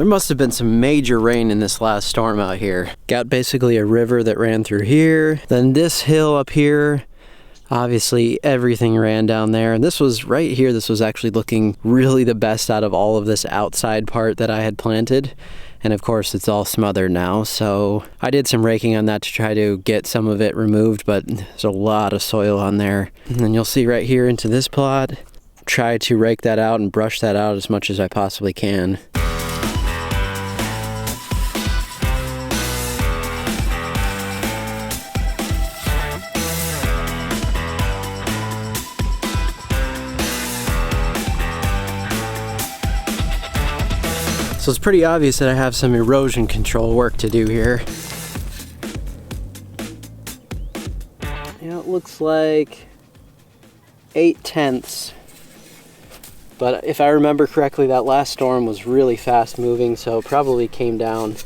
There must have been some major rain in this last storm out here. Got basically a river that ran through here. Then this hill up here, obviously everything ran down there. And this was right here. This was actually looking really the best out of all of this outside part that I had planted. And of course it's all smothered now. So I did some raking on that to try to get some of it removed, but there's a lot of soil on there. And then you'll see right here into this plot, try to rake that out and brush that out as much as I possibly can. So it's pretty obvious that I have some erosion control work to do here. Yeah, it looks like 8/10. But if I remember correctly, that last storm was really fast moving, so it probably came down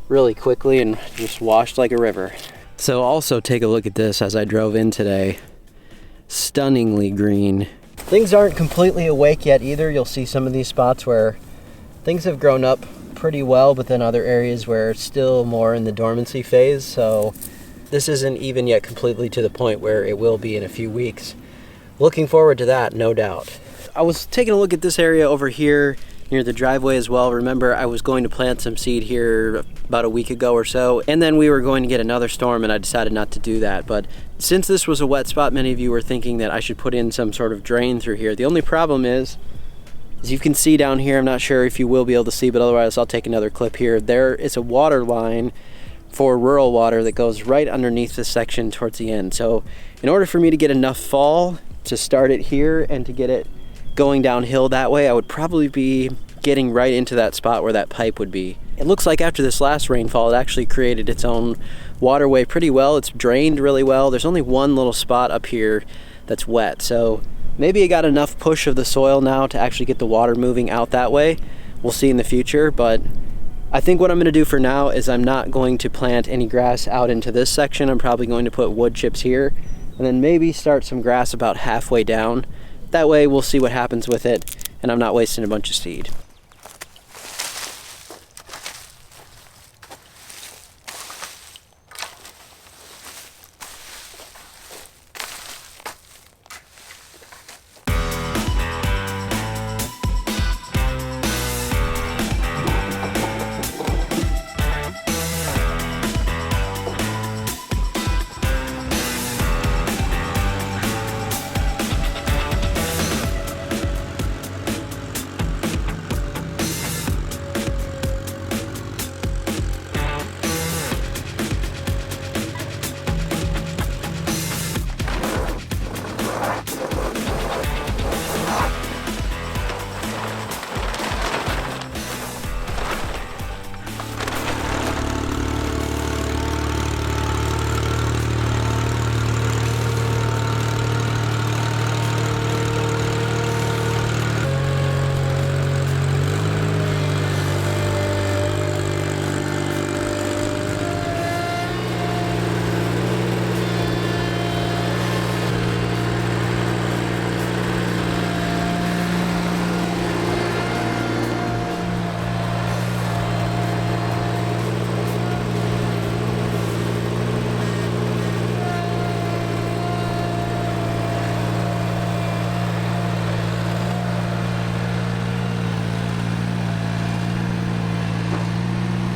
really quickly and just washed like a river. So also take a look at this as I drove in today. Stunningly green. Things aren't completely awake yet either. You'll see some of these spots where things have grown up pretty well, but then other areas where it's still more in the dormancy phase. So this isn't even yet completely to the point where it will be in a few weeks. Looking forward to that, no doubt. I was taking a look at this area over here near the driveway as well. Remember, I was going to plant some seed here about a week ago or so, and then we were going to get another storm and I decided not to do that. But since this was a wet spot, many of you were thinking that I should put in some sort of drain through here. The only problem is, as you can see down here, I'm not sure if you will be able to see, but otherwise I'll take another clip here. There is a water line for rural water that goes right underneath this section towards the end. So in order for me to get enough fall to start it here and to get it going downhill that way, I would probably be getting right into that spot where that pipe would be. It looks like after this last rainfall, it actually created its own waterway pretty well. It's drained really well. There's only one little spot up here that's wet. So maybe it got enough push of the soil now to actually get the water moving out that way. We'll see in the future, but I think what I'm gonna do for now is I'm not going to plant any grass out into this section. I'm probably going to put wood chips here and then maybe start some grass about halfway down. That way we'll see what happens with it and I'm not wasting a bunch of seed.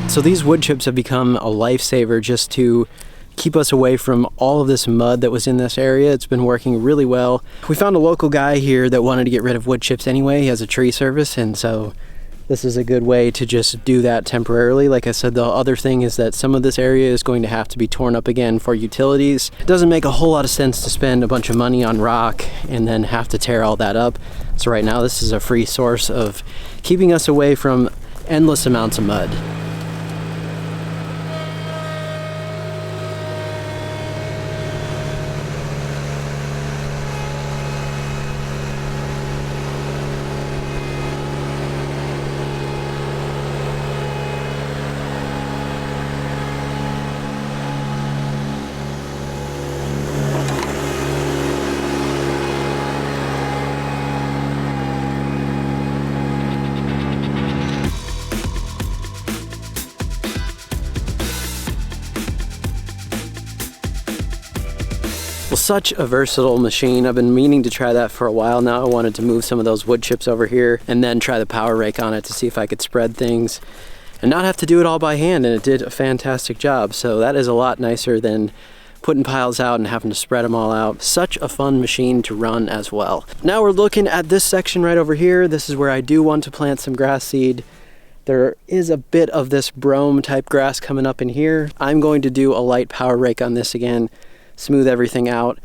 So these wood chips have become a lifesaver just to keep us away from all of this mud that was in this area. It's been working really well. We found a local guy here that wanted to get rid of wood chips anyway. He has a tree service, and so this is a good way to just do that temporarily. Like I said, the other thing is that some of this area is going to have to be torn up again for utilities. It doesn't make a whole lot of sense to spend a bunch of money on rock and then have to tear all that up. So right now this is a free source of keeping us away from endless amounts of mud. such a versatile machine. I've been meaning to try that for a while now. I wanted to move some of those wood chips over here and then try the power rake on it to see if I could spread things and not have to do it all by hand, and it did a fantastic job. So that is a lot nicer than putting piles out and having to spread them all out. Such a fun machine to run as well. Now we're looking at this section right over here. This is where I do want to plant some grass seed. There is a bit of this brome type grass coming up in here. I'm going to do a light power rake on this again, smooth everything out.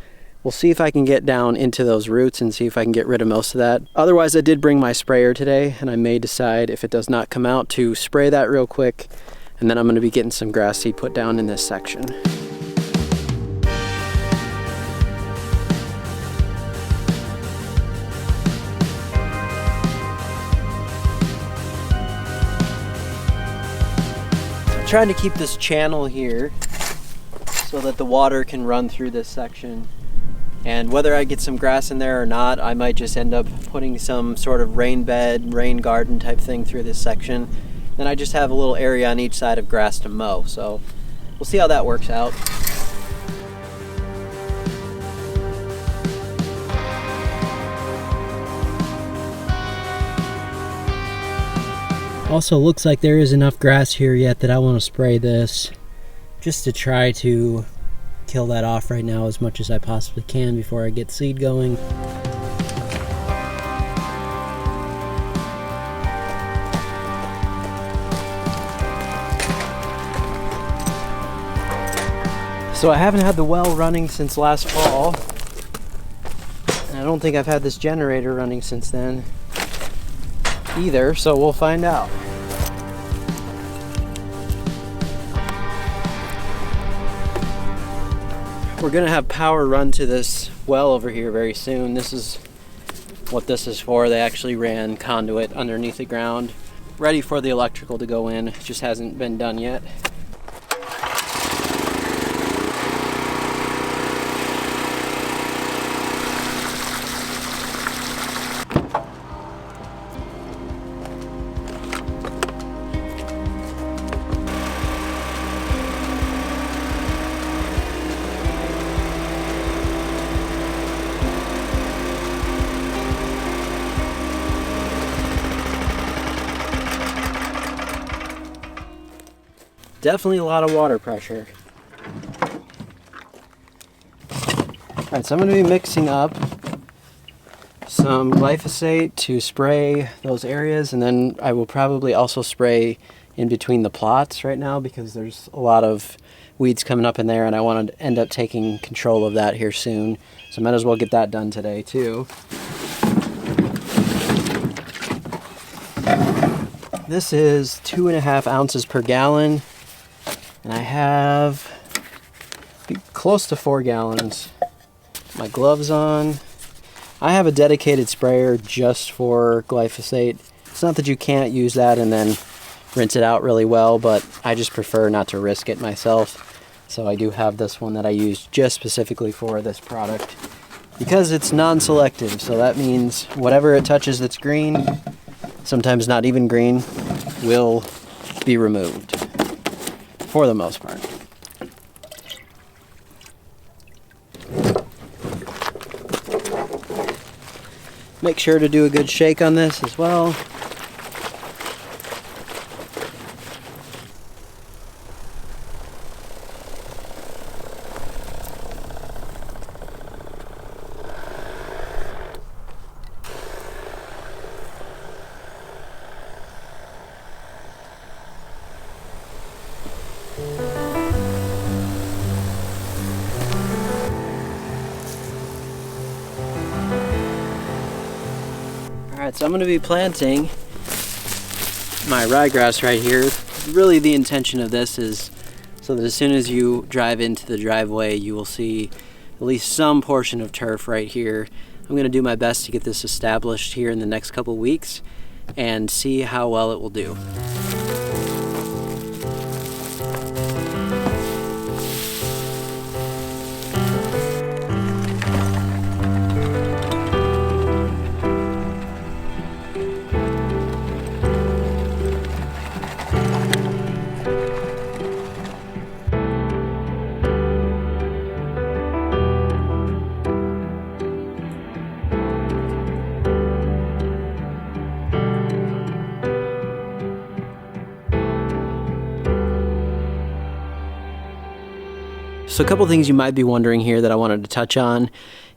We'll see if I can get down into those roots and see if I can get rid of most of that. Otherwise, I did bring my sprayer today, and I may decide, if it does not come out, to spray that real quick, and then I'm gonna be getting some grass seed put down in this section. Trying to keep this channel here so that the water can run through this section, and whether I get some grass in there or not, I might just end up putting some sort of rain bed, rain garden type thing through this section. Then I just have a little area on each side of grass to mow, so we'll see how that works out. Also, looks like there is enough grass here yet that I want to spray this just to try to kill that off right now as much as I possibly can before I get seed going. So I haven't had the well running since last fall, and I don't think I've had this generator running since then either, so we'll find out. We're gonna have power run to this well over here very soon. This is what this is for. They actually ran conduit underneath the ground, ready for the electrical to go in. It just hasn't been done yet. Definitely a lot of water pressure. Alright, so I'm going to be mixing up some glyphosate to spray those areas, and then I will probably also spray in between the plots right now because there's a lot of weeds coming up in there, and I want to end up taking control of that here soon. So I might as well get that done today too. This is 2.5 ounces per gallon. And I have close to 4 gallons. My gloves on. I have a dedicated sprayer just for glyphosate. It's not that you can't use that and then rinse it out really well, but I just prefer not to risk it myself. So I do have this one that I use just specifically for this product because it's non-selective. So that means whatever it touches that's green, sometimes not even green, will be removed. For the most part. Make sure to do a good shake on this as well. Alright, so I'm going to be planting my ryegrass right here. Really the intention of this is so that as soon as you drive into the driveway, you will see at least some portion of turf right here. I'm going to do my best to get this established here in the next couple weeks and see how well it will do. So a couple things you might be wondering here that I wanted to touch on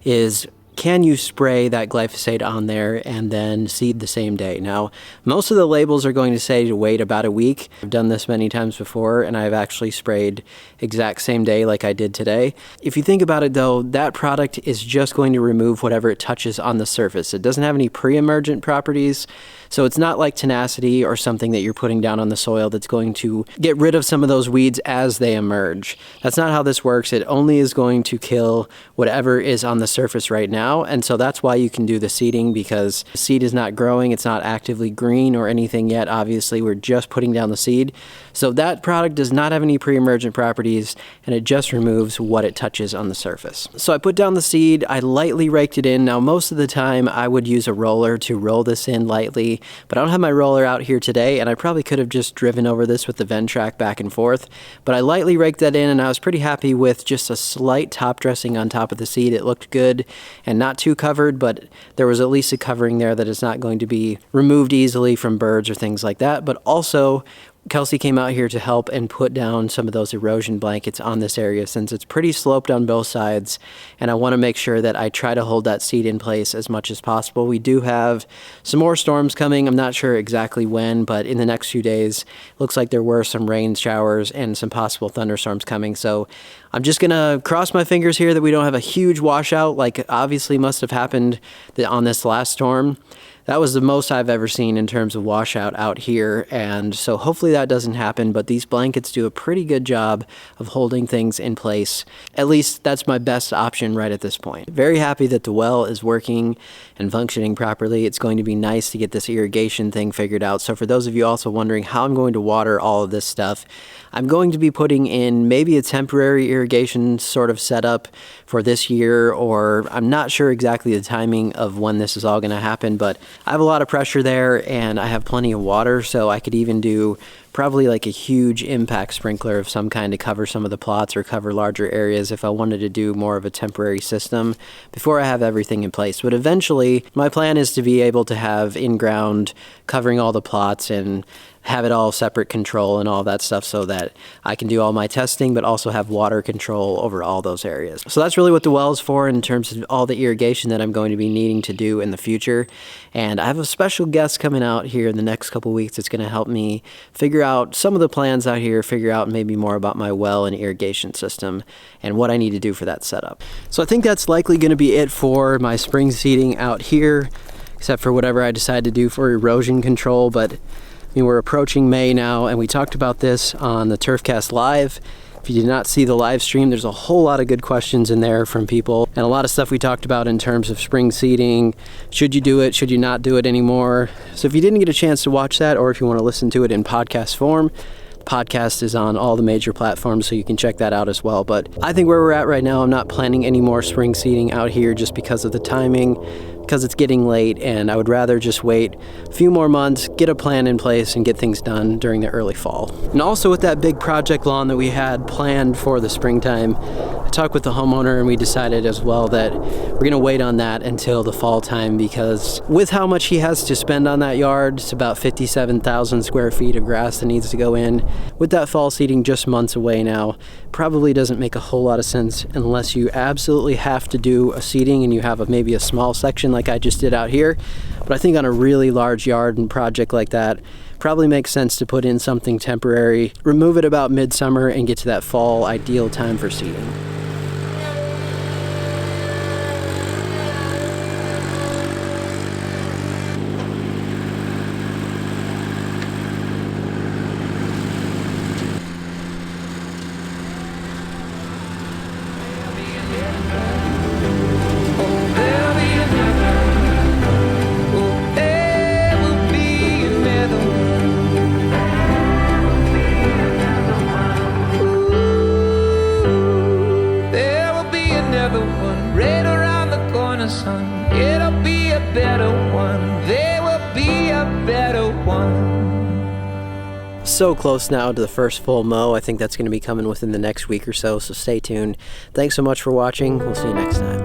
is, can you spray that glyphosate on there and then seed the same day? Now, most of the labels are going to say to wait about a week. I've done this many times before, and I've actually sprayed exact same day like I did today. If you think about it though, that product is just going to remove whatever it touches on the surface. It doesn't have any pre-emergent properties, so it's not like tenacity or something that you're putting down on the soil that's going to get rid of some of those weeds as they emerge. That's not how this works. It only is going to kill whatever is on the surface right now, and so that's why you can do the seeding, because the seed is not growing, it's not actively green or anything yet. Obviously, we're just putting down the seed. So that product does not have any pre-emergent properties, and it just removes what it touches on the surface. So I put down the seed, I lightly raked it in. Now, most of the time I would use a roller to roll this in lightly, but I don't have my roller out here today, and I probably could have just driven over this with the Ventrac back and forth, but I lightly raked that in, and I was pretty happy with just a slight top dressing on top of the seed. It looked good and not too covered, but there was at least a covering there that is not going to be removed easily from birds or things like that. But also, Kelsey came out here to help and put down some of those erosion blankets on this area, since it's pretty sloped on both sides, and I want to make sure that I try to hold that seed in place as much as possible. We do have some more storms coming. I'm not sure exactly when, but in the next few days, it looks like there were some rain showers and some possible thunderstorms coming. So I'm just gonna cross my fingers here that we don't have a huge washout like obviously must have happened on this last storm. That was the most I've ever seen in terms of washout out here, and so hopefully that doesn't happen, but these blankets do a pretty good job of holding things in place. At least that's my best option right at this point. Very happy that the well is working and functioning properly. It's going to be nice to get this irrigation thing figured out. So for those of you also wondering how I'm going to water all of this stuff, I'm going to be putting in maybe a temporary irrigation sort of setup for this year, or I'm not sure exactly the timing of when this is all going to happen, but I have a lot of pressure there and I have plenty of water, so I could even do probably like a huge impact sprinkler of some kind to cover some of the plots or cover larger areas if I wanted to do more of a temporary system before I have everything in place. But eventually my plan is to be able to have in-ground covering all the plots and have it all separate control and all that stuff, so that I can do all my testing but also have water control over all those areas. So that's really what the well is for in terms of all the irrigation that I'm going to be needing to do in the future. And I have a special guest coming out here in the next couple weeks that's going to help me figure out some of the plans out here, figure out maybe more about my well and irrigation system and what I need to do for that setup. So I think that's likely going to be it for my spring seeding out here, except for whatever I decide to do for erosion control. But I mean, we're approaching May now, and we talked about this on the Turfcast Live. If you did not see the live stream, there's a whole lot of good questions in there from people, and a lot of stuff we talked about in terms of spring seeding. Should you do it? Should you not do it anymore? So if you didn't get a chance to watch that, or if you want to listen to it in podcast form, the podcast is on all the major platforms, so you can check that out as well. But I think where we're at right now, I'm not planning any more spring seeding out here just because of the timing, because it's getting late, and I would rather just wait a few more months, get a plan in place, and get things done during the early fall. And also with that big project lawn that we had planned for the springtime, I talked with the homeowner and we decided as well that we're gonna wait on that until the fall time, because with how much he has to spend on that yard, it's about 57,000 square feet of grass that needs to go in. With that fall seeding just months away now, probably doesn't make a whole lot of sense unless you absolutely have to do a seeding and you have maybe a small section like I just did out here. But I think on a really large yard and project like that, probably makes sense to put in something temporary, remove it about midsummer, and get to that fall ideal time for seeding. It'll be a better one. There will be a better one. So close now to the first full mow. I think that's going to be coming within the next week or so, so stay tuned. Thanks so much for watching. We'll see you next time.